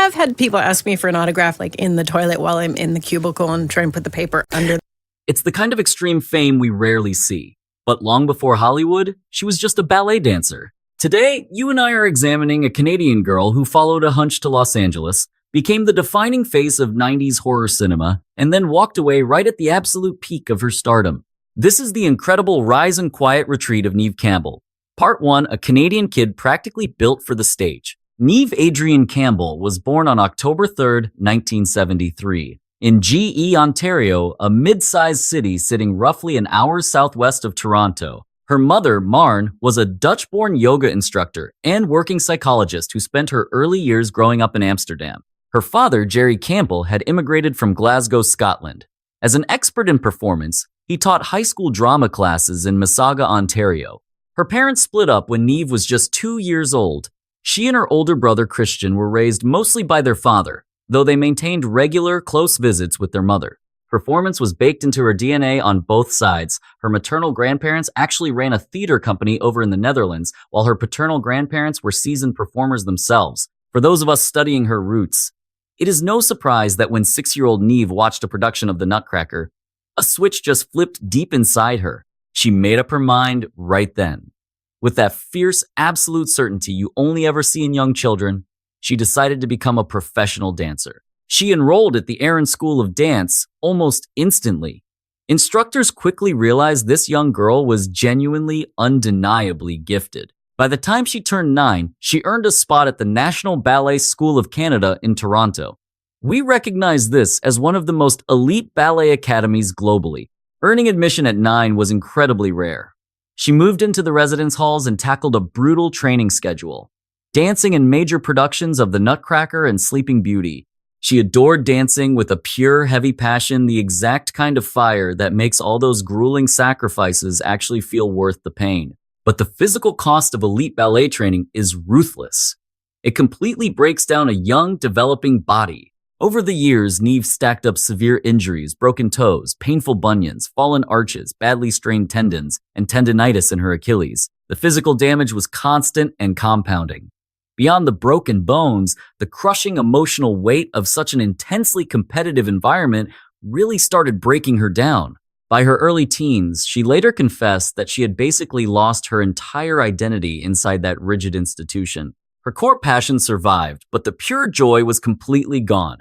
have had people ask me for an autograph like in the toilet while I'm in the cubicle and try and put the paper under. It's the kind of extreme fame we rarely see. But long before Hollywood, she was just a ballet dancer. Today, you and I are examining a Canadian girl who followed a hunch to Los Angeles, became the defining face of 90s horror cinema, and then walked away right at the absolute peak of her stardom. This is the incredible rise and quiet retreat of Neve Campbell. Part 1, a Canadian kid practically built for the stage. Neve Adrienne Campbell was born on October 3, 1973. In GE, Ontario, a mid-sized city sitting roughly an hour southwest of Toronto. Her mother, Marn, was a Dutch-born yoga instructor and working psychologist who spent her early years growing up in Amsterdam. Her father, Jerry Campbell, had immigrated from Glasgow, Scotland. As an expert in performance, he taught high school drama classes in Mississauga, Ontario. Her parents split up when Neve was just 2 years old. She and her older brother, Christian, were raised mostly by their father, though they maintained regular, close visits with their mother. Performance was baked into her DNA on both sides. Her maternal grandparents actually ran a theater company over in the Netherlands, while her paternal grandparents were seasoned performers themselves. For those of us studying her roots, it is no surprise that when 6-year-old Neve watched a production of The Nutcracker, a switch just flipped deep inside her. She made up her mind right then. With that fierce, absolute certainty you only ever see in young children, she decided to become a professional dancer. She enrolled at the Aaron School of Dance almost instantly. Instructors quickly realized this young girl was genuinely, undeniably gifted. By the time she turned 9, she earned a spot at the National Ballet School of Canada in Toronto. We recognize this as one of the most elite ballet academies globally. Earning admission at 9 was incredibly rare. She moved into the residence halls and tackled a brutal training schedule, dancing in major productions of The Nutcracker and Sleeping Beauty. She adored dancing with a pure, heavy passion, the exact kind of fire that makes all those grueling sacrifices actually feel worth the pain. But the physical cost of elite ballet training is ruthless. It completely breaks down a young, developing body. Over the years, Neve stacked up severe injuries, broken toes, painful bunions, fallen arches, badly strained tendons, and tendinitis in her Achilles. The physical damage was constant and compounding. Beyond the broken bones, the crushing emotional weight of such an intensely competitive environment really started breaking her down. By her early teens, she later confessed that she had basically lost her entire identity inside that rigid institution. Her core passion survived, but the pure joy was completely gone.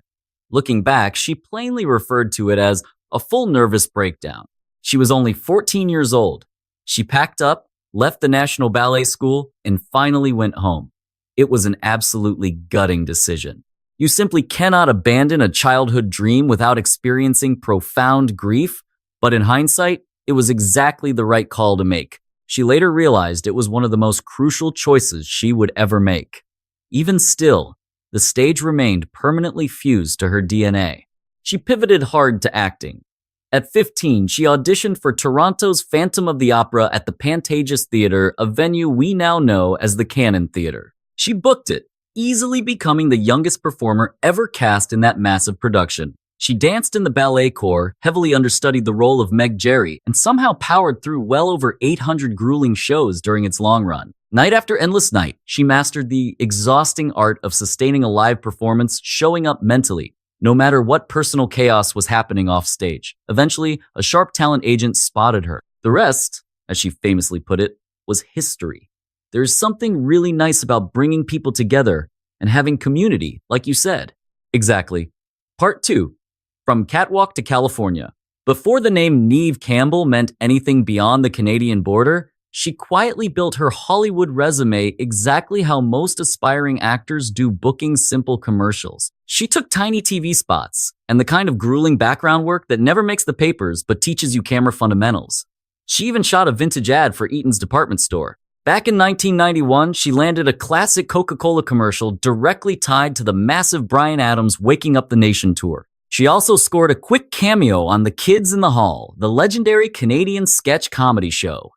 Looking back, she plainly referred to it as a full nervous breakdown. She was only 14 years old. She packed up, left the National Ballet School, and finally went home. It was an absolutely gutting decision. You simply cannot abandon a childhood dream without experiencing profound grief, but in hindsight, it was exactly the right call to make. She later realized it was one of the most crucial choices she would ever make. Even still, the stage remained permanently fused to her DNA. She pivoted hard to acting. At 15, she auditioned for Toronto's Phantom of the Opera at the Pantages Theatre, a venue we now know as the Cannon Theatre. She booked it, easily becoming the youngest performer ever cast in that massive production. She danced in the ballet corps, heavily understudied the role of Meg Jerry, and somehow powered through well over 800 grueling shows during its long run. Night after endless night, she mastered the exhausting art of sustaining a live performance, showing up mentally, no matter what personal chaos was happening off stage. Eventually, a sharp talent agent spotted her. The rest, as she famously put it, was history. There's something really nice about bringing people together and having community, like you said. Exactly. Part 2. From Catwalk to California. Before the name Neve Campbell meant anything beyond the Canadian border, she quietly built her Hollywood resume exactly how most aspiring actors do, booking simple commercials. She took tiny TV spots and the kind of grueling background work that never makes the papers but teaches you camera fundamentals. She even shot a vintage ad for Eaton's department store. Back in 1991, she landed a classic Coca-Cola commercial directly tied to the massive Bryan Adams Waking Up the Nation tour. She also scored a quick cameo on The Kids in the Hall, the legendary Canadian sketch comedy show.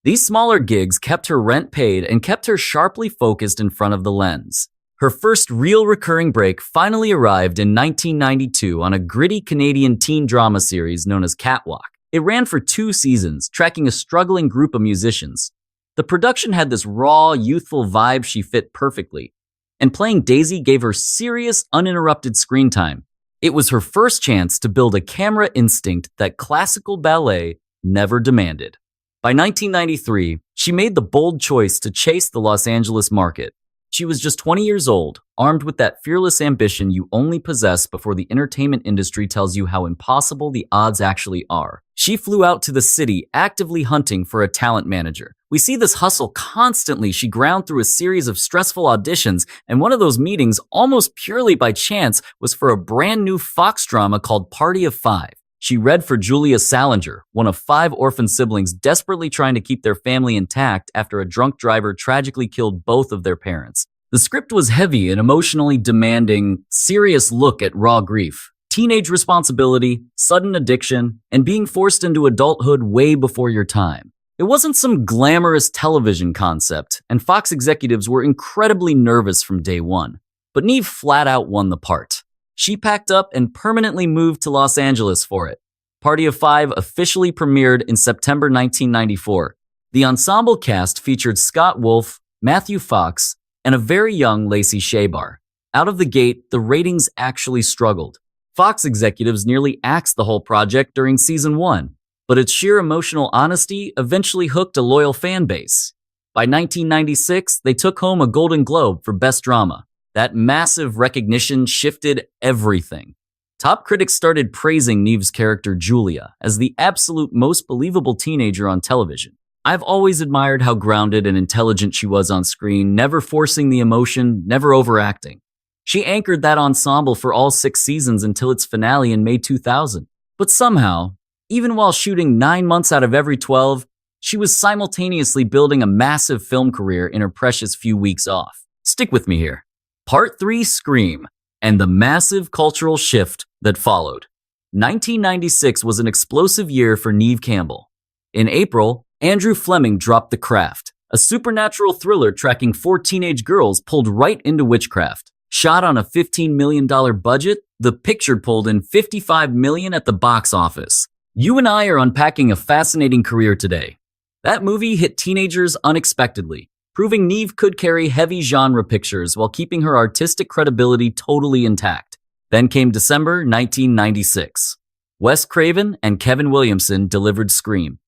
These smaller gigs kept her rent paid and kept her sharply focused in front of the lens. Her first real recurring break finally arrived in 1992 on a gritty Canadian teen drama series known as Catwalk. It ran for 2 seasons, tracking a struggling group of musicians. The production had this raw, youthful vibe she fit perfectly. and playing Daisy gave her serious, uninterrupted screen time. It was her first chance to build a camera instinct that classical ballet never demanded. By 1993, she made the bold choice to chase the Los Angeles market. She was just 20 years old, armed with that fearless ambition you only possess before the entertainment industry tells you how impossible the odds actually are. She flew out to the city, actively hunting for a talent manager. We see this hustle constantly. She ground through a series of stressful auditions, and one of those meetings, almost purely by chance, was for a brand new Fox drama called Party of Five. She read for Julia Salinger, one of 5 orphan siblings desperately trying to keep their family intact after a drunk driver tragically killed both of their parents. The script was heavy and emotionally demanding, serious look at raw grief, teenage responsibility, sudden addiction, and being forced into adulthood way before your time. It wasn't some glamorous television concept, and Fox executives were incredibly nervous from day one. But Neve flat out won the part. She packed up and permanently moved to Los Angeles for it. Party of Five officially premiered in September 1994. The ensemble cast featured Scott Wolf, Matthew Fox, and a very young Lacey Shabar. Out of the gate, the ratings actually struggled. Fox executives nearly axed the whole project during season 1, but its sheer emotional honesty eventually hooked a loyal fan base. By 1996, they took home a Golden Globe for Best Drama. That massive recognition shifted everything. Top critics started praising Neve's character Julia as the absolute most believable teenager on television. I've always admired how grounded and intelligent she was on screen, never forcing the emotion, never overacting. She anchored that ensemble for all 6 seasons until its finale in May 2000. But somehow, even while shooting 9 months out of every 12, she was simultaneously building a massive film career in her precious few weeks off. Stick with me here. Part 3, Scream, and the massive cultural shift that followed. 1996 was an explosive year for Neve Campbell. In April, Andrew Fleming dropped The Craft, a supernatural thriller tracking 4 teenage girls pulled right into witchcraft. Shot on a $15 million budget, the picture pulled in $55 million at the box office. You and I are unpacking a fascinating career today. That movie hit teenagers unexpectedly, proving Neve could carry heavy genre pictures while keeping her artistic credibility totally intact. Then came December 1996. Wes Craven and Kevin Williamson delivered Scream.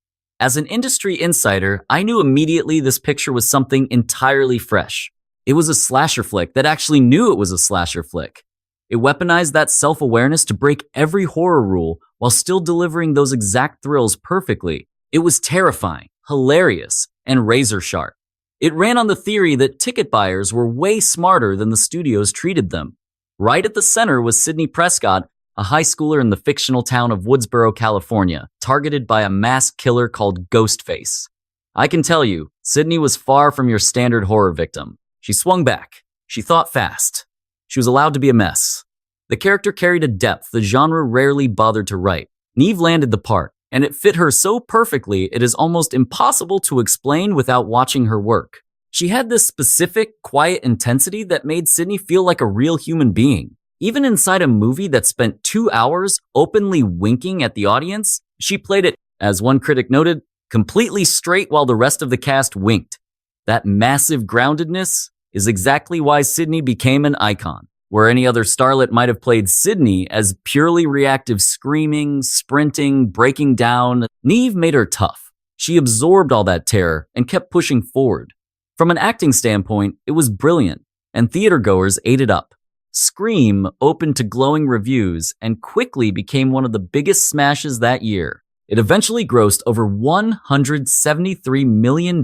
As an industry insider, I knew immediately this picture was something entirely fresh. It was a slasher flick that actually knew it was a slasher flick. It weaponized that self-awareness to break every horror rule while still delivering those exact thrills perfectly. It was terrifying, hilarious, and razor sharp. It ran on the theory that ticket buyers were way smarter than the studios treated them. Right at the center was Sidney Prescott, a high schooler in the fictional town of Woodsboro, California, targeted by a mass killer called Ghostface. I can tell you, Sidney was far from your standard horror victim. She swung back. She thought fast. She was allowed to be a mess. The character carried a depth the genre rarely bothered to write. Neve landed the part, and it fit her so perfectly it is almost impossible to explain without watching her work. She had this specific, quiet intensity that made Sidney feel like a real human being. Even inside a movie that spent 2 hours openly winking at the audience, she played it, as one critic noted, completely straight while the rest of the cast winked. That massive groundedness is exactly why Sidney became an icon. Where any other starlet might have played Sidney as purely reactive screaming, sprinting, breaking down, Neve made her tough. She absorbed all that terror and kept pushing forward. From an acting standpoint, it was brilliant, and theatergoers ate it up. Scream opened to glowing reviews and quickly became one of the biggest smashes that year. It eventually grossed over $173 million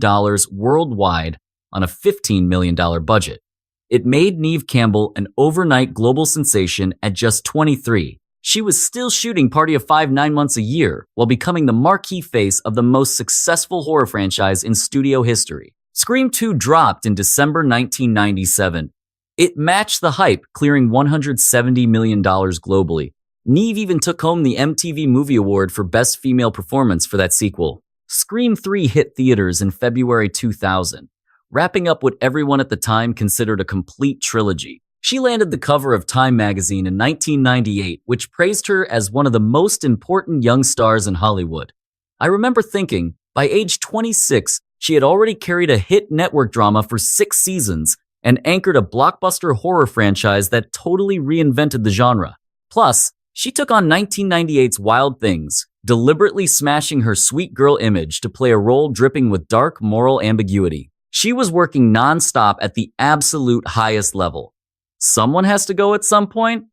worldwide on a $15 million budget. It made Neve Campbell an overnight global sensation at just 23. She was still shooting Party of Five 9 months a year while becoming the marquee face of the most successful horror franchise in studio history. Scream 2 dropped in December 1997. It matched the hype, clearing $170 million globally. Neve even took home the MTV Movie Award for Best Female Performance for that sequel. Scream 3 hit theaters in February 2000. Wrapping up what everyone at the time considered a complete trilogy. She landed the cover of Time magazine in 1998, which praised her as one of the most important young stars in Hollywood. I remember thinking, by age 26, she had already carried a hit network drama for 6 seasons, and anchored a blockbuster horror franchise that totally reinvented the genre. Plus, she took on 1998's Wild Things, deliberately smashing her sweet girl image to play a role dripping with dark moral ambiguity. She was working non-stop at the absolute highest level. Someone has to go at some point?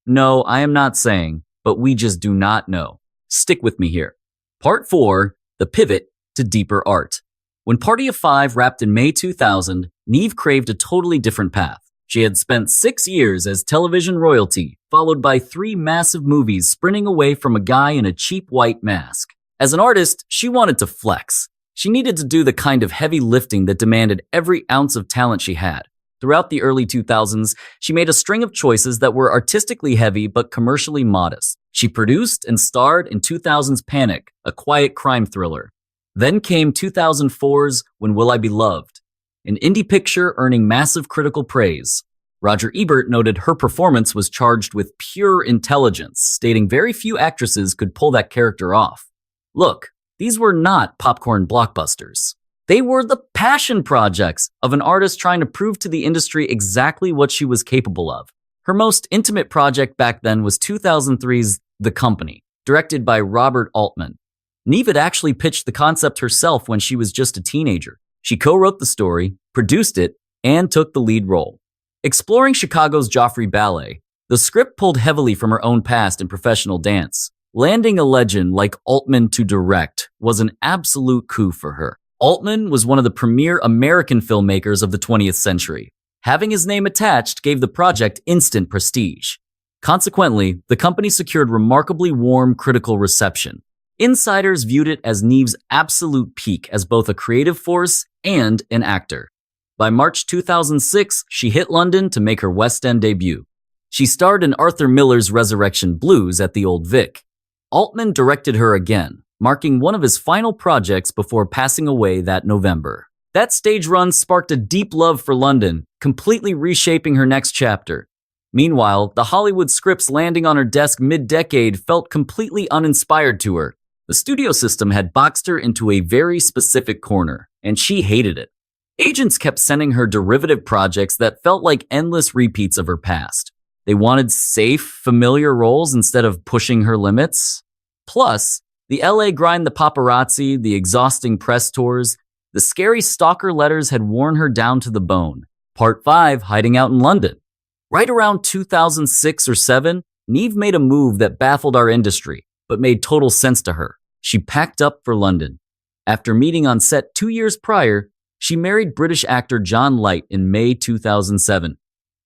No, I am not saying, but we just do not know. Stick with me here. Part 4, the pivot to deeper art. When Party of Five wrapped in May 2000, Neve craved a totally different path. She had spent 6 years as television royalty, followed by 3 massive movies sprinting away from a guy in a cheap white mask. As an artist, she wanted to flex. She needed to do the kind of heavy lifting that demanded every ounce of talent she had. Throughout the early 2000s, she made a string of choices that were artistically heavy but commercially modest. She produced and starred in 2000's Panic, a quiet crime thriller. Then came 2004's When Will I Be Loved, an indie picture earning massive critical praise. Roger Ebert noted her performance was charged with pure intelligence, stating very few actresses could pull that character off. Look, these were not popcorn blockbusters. They were the passion projects of an artist trying to prove to the industry exactly what she was capable of. Her most intimate project back then was 2003's The Company, directed by Robert Altman. Neve had actually pitched the concept herself when she was just a teenager. She co-wrote the story, produced it, and took the lead role. Exploring Chicago's Joffrey Ballet, the script pulled heavily from her own past in professional dance. Landing a legend like Altman to direct was an absolute coup for her. Altman was one of the premier American filmmakers of the 20th century. Having his name attached gave the project instant prestige. Consequently, the company secured remarkably warm critical reception. Insiders viewed it as Neve's absolute peak as both a creative force and an actor. By March 2006, she hit London to make her West End debut. She starred in Arthur Miller's Resurrection Blues at the Old Vic. Altman directed her again, marking one of his final projects before passing away that November. That stage run sparked a deep love for London, completely reshaping her next chapter. Meanwhile, the Hollywood scripts landing on her desk mid-decade felt completely uninspired to her. The studio system had boxed her into a very specific corner, and she hated it. Agents kept sending her derivative projects that felt like endless repeats of her past. They wanted safe, familiar roles instead of pushing her limits. Plus, the LA grind, the paparazzi, the exhausting press tours, the scary stalker letters had worn her down to the bone. Part 5, hiding out in London. Right around 2006 or 7, Neve made a move that baffled our industry, but made total sense to her. She packed up for London. After meeting on set 2 years prior, she married British actor John Light in May 2007.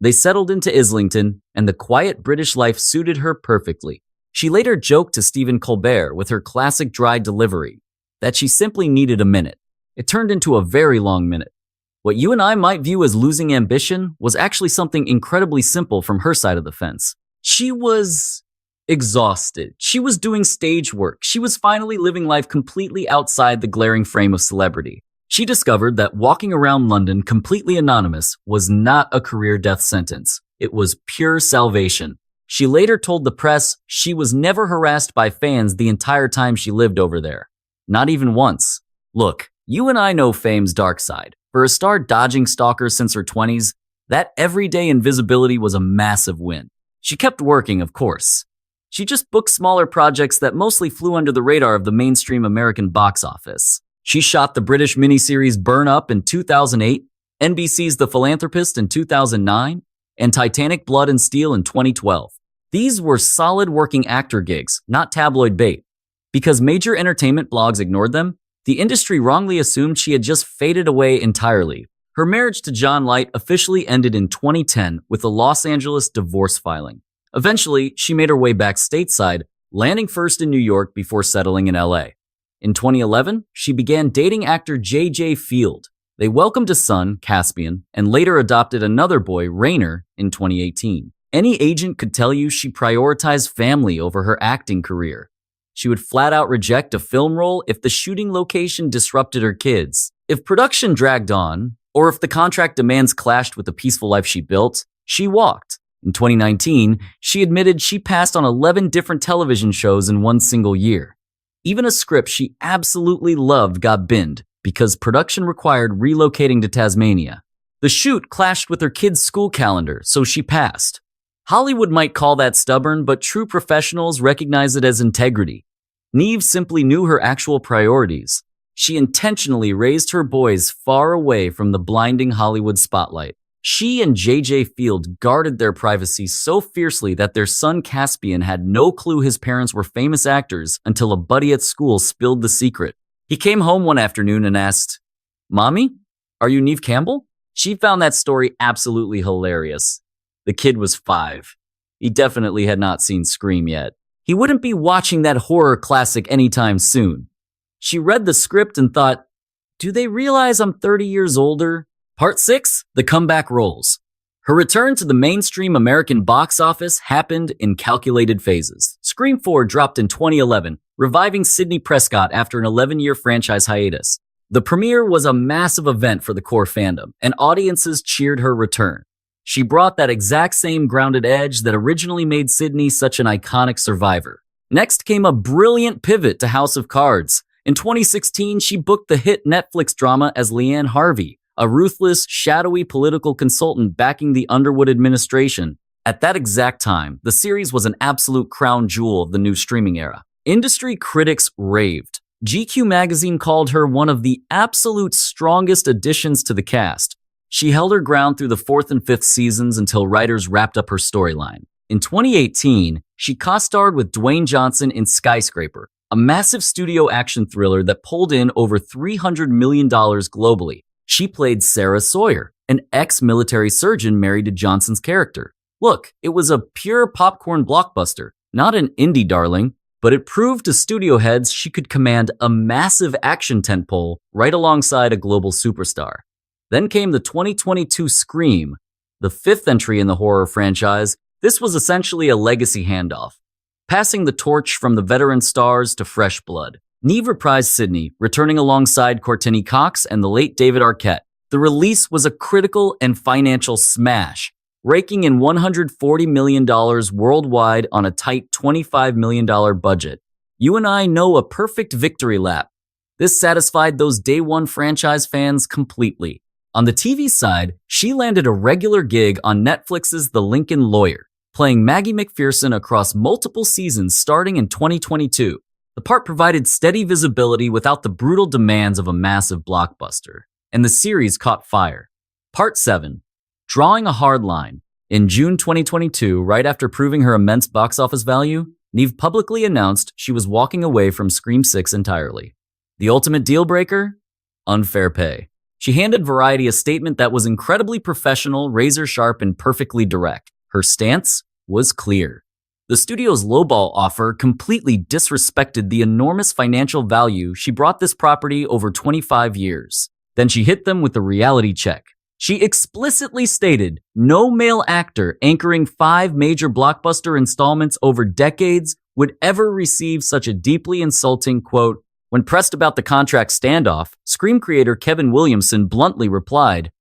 They settled into Islington, and the quiet British life suited her perfectly. She later joked to Stephen Colbert with her classic dry delivery that she simply needed a minute. It turned into a very long minute. What you and I might view as losing ambition was actually something incredibly simple from her side of the fence. She was exhausted. She was doing stage work. She was finally living life completely outside the glaring frame of celebrity. She discovered that walking around London completely anonymous was not a career death sentence. It was pure salvation. She later told the press she was never harassed by fans the entire time she lived over there. Not even once. Look, you and I know fame's dark side. For a star dodging stalkers since her 20s, that everyday invisibility was a massive win. She kept working, of course. She just booked smaller projects that mostly flew under the radar of the mainstream American box office. She shot the British miniseries Burn Up in 2008, NBC's The Philanthropist in 2009, and Titanic Blood and Steel in 2012. These were solid working actor gigs, not tabloid bait. Because major entertainment blogs ignored them, the industry wrongly assumed she had just faded away entirely. Her marriage to John Light officially ended in 2010 with a Los Angeles divorce filing. Eventually, she made her way back stateside, landing first in New York before settling in LA. In 2011, she began dating actor J.J. Field. They welcomed a son, Caspian, and later adopted another boy, Rainer, in 2018. Any agent could tell you she prioritized family over her acting career. She would flat out reject a film role if the shooting location disrupted her kids. If production dragged on, or if the contract demands clashed with the peaceful life she built, she walked. In 2019, she admitted she passed on 11 different television shows in one single year. Even a script she absolutely loved got binned because production required relocating to Tasmania. The shoot clashed with her kid's school calendar, so she passed. Hollywood might call that stubborn, but true professionals recognize it as integrity. Neve simply knew her actual priorities. She intentionally raised her boys far away from the blinding Hollywood spotlight. She and J.J. Field guarded their privacy so fiercely that their son Caspian had no clue his parents were famous actors until a buddy at school spilled the secret. He came home one afternoon and asked, "Mommy, are you Neve Campbell?" She found that story absolutely hilarious. The kid was 5. He definitely had not seen Scream yet. He wouldn't be watching that horror classic anytime soon. She read the script and thought, do they realize I'm 30 years older? Part 6, The Comeback Rolls. Her return to the mainstream American box office happened in calculated phases. Scream 4 dropped in 2011, reviving Sidney Prescott after an 11-year franchise hiatus. The premiere was a massive event for the core fandom, and audiences cheered her return. She brought that exact same grounded edge that originally made Sidney such an iconic survivor. Next came a brilliant pivot to House of Cards. In 2016, she booked the hit Netflix drama as Leanne Harvey, a ruthless, shadowy political consultant backing the Underwood administration. At that exact time, the series was an absolute crown jewel of the new streaming era. Industry critics raved. GQ magazine called her one of the absolute strongest additions to the cast. She held her ground through the 4th and 5th seasons until writers wrapped up her storyline. In 2018, she co-starred with Dwayne Johnson in Skyscraper, a massive studio action thriller that pulled in over $300 million globally. She played Sarah Sawyer, an ex-military surgeon married to Johnson's character. Look, it was a pure popcorn blockbuster, not an indie darling, but it proved to studio heads she could command a massive action tentpole right alongside a global superstar. Then came the 2022 Scream, the 5th entry in the horror franchise. This was essentially a legacy handoff, passing the torch from the veteran stars to fresh blood. Neve reprised Sidney, returning alongside Courtney Cox and the late David Arquette. The release was a critical and financial smash, raking in $140 million worldwide on a tight $25 million budget. You and I know a perfect victory lap. This satisfied those day one franchise fans completely. On the TV side, she landed a regular gig on Netflix's The Lincoln Lawyer, playing Maggie McPherson across multiple seasons starting in 2022. The part provided steady visibility without the brutal demands of a massive blockbuster, and the series caught fire. Part 7, Drawing a Hard Line. In June 2022, right after proving her immense box office value, Neve publicly announced she was walking away from Scream 6 entirely. The ultimate deal breaker? Unfair pay. She handed Variety a statement that was incredibly professional, razor-sharp, and perfectly direct. Her stance was clear. The studio's lowball offer completely disrespected the enormous financial value she brought this property over 25 years. Then she hit them with a reality check. She explicitly stated no male actor anchoring 5 major blockbuster installments over decades would ever receive such a deeply insulting quote. When pressed about the contract standoff, Scream creator Kevin Williamson bluntly replied,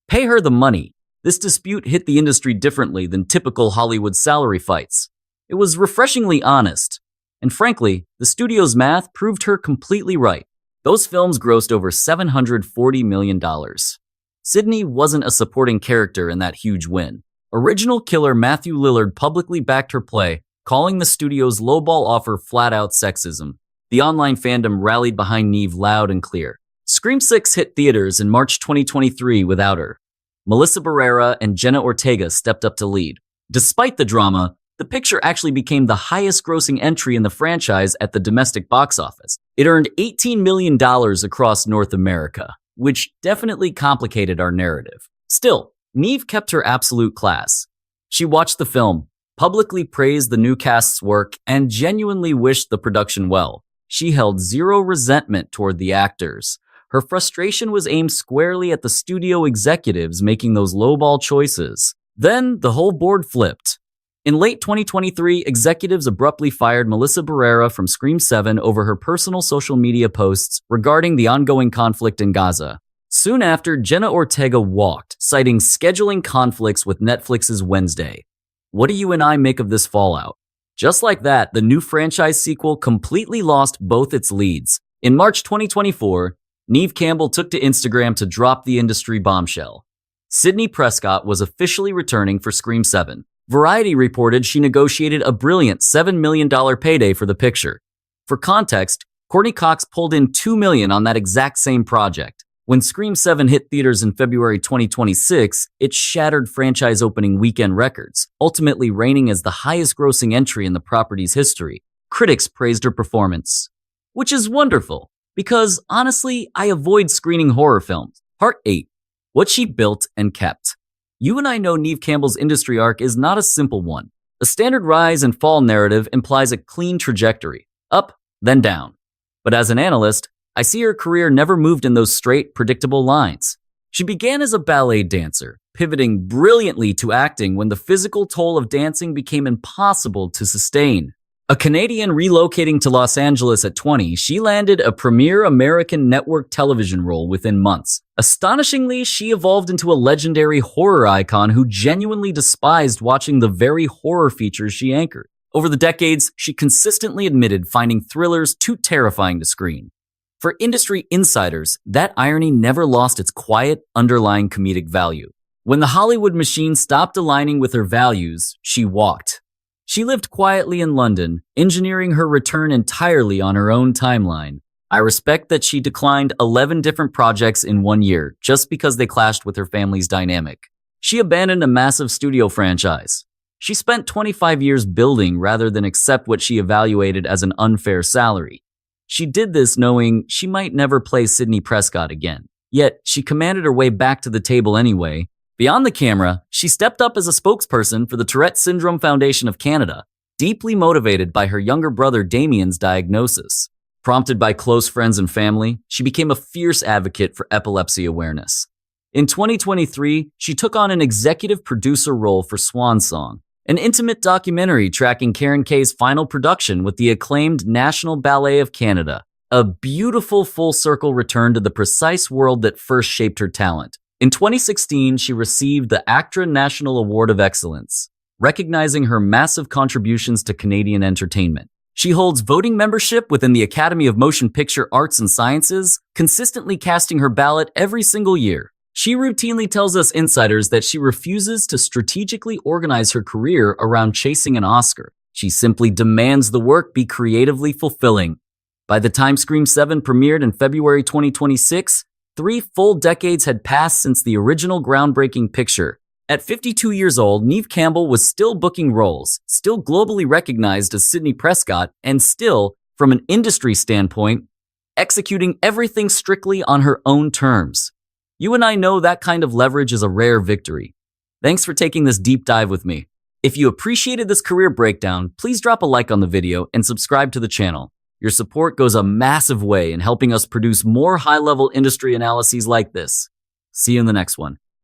"Pay her the money. This dispute hit the industry differently than typical Hollywood salary fights." It was refreshingly honest. And frankly, the studio's math proved her completely right. Those films grossed over $740 million. Sidney wasn't a supporting character in that huge win. Original killer Matthew Lillard publicly backed her play, calling the studio's lowball offer flat-out sexism. The online fandom rallied behind Neve loud and clear. Scream 6 hit theaters in March 2023 without her. Melissa Barrera and Jenna Ortega stepped up to lead. Despite the drama, the picture actually became the highest-grossing entry in the franchise at the domestic box office. It earned $18 million across North America, which definitely complicated our narrative. Still, Neve kept her absolute class. She watched the film, publicly praised the new cast's work, and genuinely wished the production well. She held zero resentment toward the actors. Her frustration was aimed squarely at the studio executives making those lowball choices. Then the whole board flipped. In late 2023, executives abruptly fired Melissa Barrera from Scream 7 over her personal social media posts regarding the ongoing conflict in Gaza. Soon after, Jenna Ortega walked, citing scheduling conflicts with Netflix's Wednesday. What do you and I make of this fallout? Just like that, the new franchise sequel completely lost both its leads. In March 2024, Neve Campbell took to Instagram to drop the industry bombshell. Sydney Prescott was officially returning for Scream 7. Variety reported she negotiated a brilliant $7 million payday for the picture. For context, Courtney Cox pulled in $2 million on that exact same project. When Scream 7 hit theaters in February 2026, it shattered franchise opening weekend records, ultimately reigning as the highest-grossing entry in the property's history. Critics praised her performance. Which is wonderful, because honestly, I avoid screening horror films. Part 8. What she built and kept. You and I know Neve Campbell's industry arc is not a simple one. A standard rise and fall narrative implies a clean trajectory, up, then down. But as an analyst, I see her career never moved in those straight, predictable lines. She began as a ballet dancer, pivoting brilliantly to acting when the physical toll of dancing became impossible to sustain. A Canadian relocating to Los Angeles at 20, she landed a premier American network television role within months. Astonishingly, she evolved into a legendary horror icon who genuinely despised watching the very horror features she anchored. Over the decades, she consistently admitted finding thrillers too terrifying to screen. For industry insiders, that irony never lost its quiet, underlying comedic value. When the Hollywood machine stopped aligning with her values, she walked. She lived quietly in London, engineering her return entirely on her own timeline. I respect that she declined 11 different projects in 1 year just because they clashed with her family's dynamic. She abandoned a massive studio franchise. She spent 25 years building rather than accept what she evaluated as an unfair salary. She did this knowing she might never play Sydney Prescott again. Yet, she commanded her way back to the table anyway. Beyond the camera, she stepped up as a spokesperson for the Tourette Syndrome Foundation of Canada, deeply motivated by her younger brother Damien's diagnosis. Prompted by close friends and family, she became a fierce advocate for epilepsy awareness. In 2023, she took on an executive producer role for Swan Song, an intimate documentary tracking Karen Kay's final production with the acclaimed National Ballet of Canada, a beautiful full-circle return to the precise world that first shaped her talent. In 2016, she received the ACTRA National Award of Excellence, recognizing her massive contributions to Canadian entertainment. She holds voting membership within the Academy of Motion Picture Arts and Sciences, consistently casting her ballot every single year. She routinely tells us insiders that she refuses to strategically organize her career around chasing an Oscar. She simply demands the work be creatively fulfilling. By the time Scream 7 premiered in February 2026, 3 full decades had passed since the original groundbreaking picture. At 52 years old, Neve Campbell was still booking roles, still globally recognized as Sydney Prescott, and still, from an industry standpoint, executing everything strictly on her own terms. You and I know that kind of leverage is a rare victory. Thanks for taking this deep dive with me. If you appreciated this career breakdown, please drop a like on the video and subscribe to the channel. Your support goes a massive way in helping us produce more high-level industry analyses like this. See you in the next one.